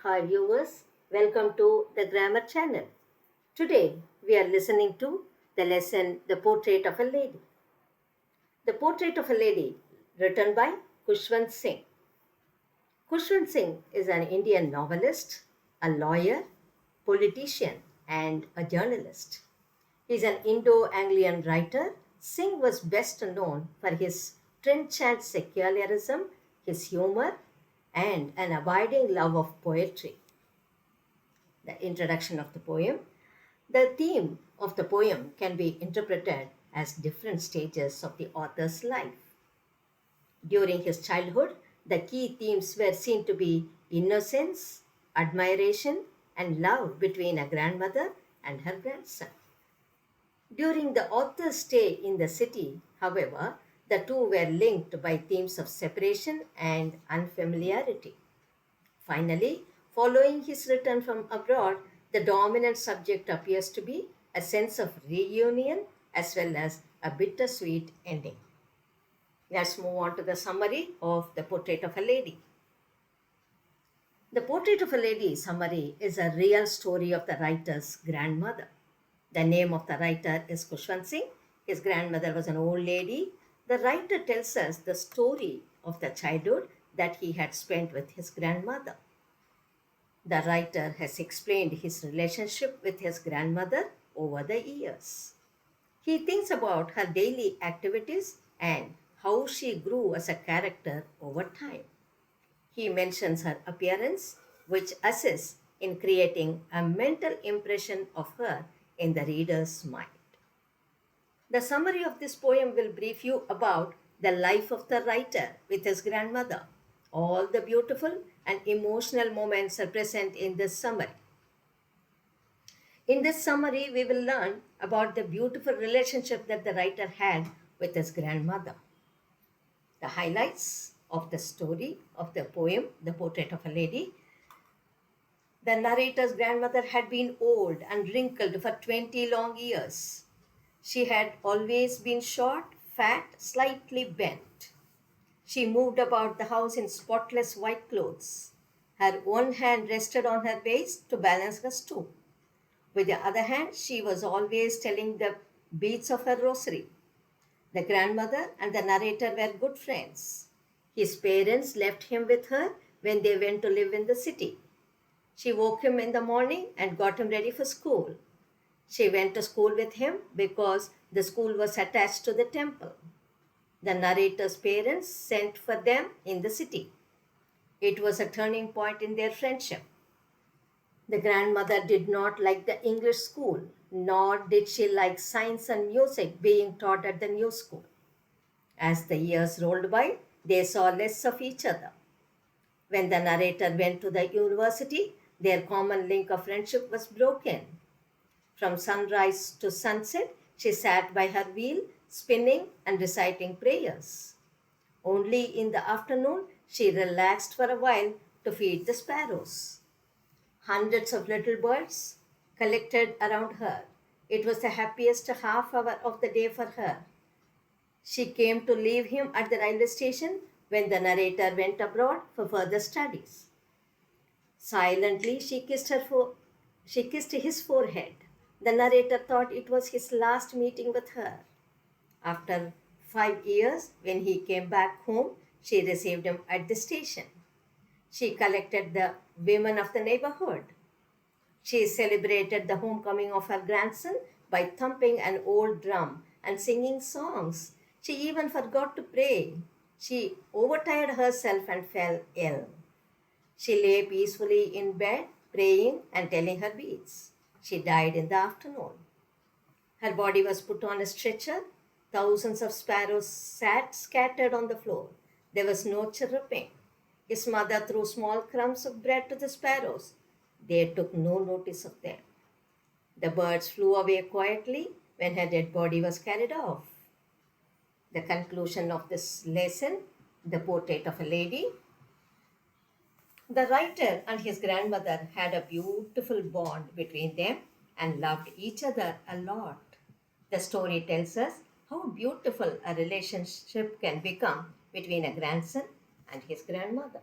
Hi viewers, welcome to the Grammar channel. Today we are listening to the lesson The Portrait of a Lady. The Portrait of a Lady, written by Khushwant Singh. Khushwant Singh is an Indian novelist, a lawyer, politician, and a journalist. He is an Indo-Anglian writer. Singh was best known for his trenchant secularism, his humor, and an abiding love of poetry. The introduction of the poem. The theme of the poem can be interpreted as different stages of the author's life. During his childhood, the key themes were seen to be innocence, admiration, and love between a grandmother and her grandson. During the author's stay in the city, however, the two were linked by themes of separation and unfamiliarity. Finally, following his return from abroad, the dominant subject appears to be a sense of reunion as well as a bittersweet ending. Let's move on to the summary of The Portrait of a Lady. The Portrait of a Lady summary is a real story of the writer's grandmother. The name of the writer is Khushwant Singh. His grandmother was an old lady. The writer tells us the story of the childhood that he had spent with his grandmother. The writer has explained his relationship with his grandmother over the years. He thinks about her daily activities and how she grew as a character over time. He mentions her appearance, which assists in creating a mental impression of her in the reader's mind. The summary of this poem will brief you about the life of the writer with his grandmother. All the beautiful and emotional moments are present in this summary. In this summary, we will learn about the beautiful relationship that the writer had with his grandmother. The highlights of the story of the poem, The Portrait of a Lady. The narrator's grandmother had been old and wrinkled for 20 long years. She had always been short, fat, slightly bent. She moved about the house in spotless white clothes. Her one hand rested on her waist to balance her stool. With the other hand, she was always telling the beads of her rosary. The grandmother and the narrator were good friends. His parents left him with her when they went to live in the city. She woke him in the morning and got him ready for school. She went to school with him because the school was attached to the temple. The narrator's parents sent for them in the city. It was a turning point in their friendship. The grandmother did not like the English school, nor did she like science and music being taught at the new school. As the years rolled by, they saw less of each other. When the narrator went to the university, their common link of friendship was broken. From sunrise to sunset, she sat by her wheel, spinning and reciting prayers. Only in the afternoon, she relaxed for a while to feed the sparrows. Hundreds of little birds collected around her. It was the happiest half hour of the day for her. She came to leave him at the railway station when the narrator went abroad for further studies. Silently, she kissed his forehead. The narrator thought it was his last meeting with her. After 5 years, when he came back home, she received him at the station. She collected the women of the neighborhood. She celebrated the homecoming of her grandson by thumping an old drum and singing songs. She even forgot to pray. She overtired herself and fell ill. She lay peacefully in bed, praying and telling her beads. She died in the afternoon. Her body was put on a stretcher. Thousands of sparrows sat scattered on the floor. There was no chirruping. His mother threw small crumbs of bread to the sparrows. They took no notice of them. The birds flew away quietly when her dead body was carried off. The conclusion of this lesson, The Portrait of a Lady. The writer and his grandmother had a beautiful bond between them and loved each other a lot. The story tells us how beautiful a relationship can become between a grandson and his grandmother.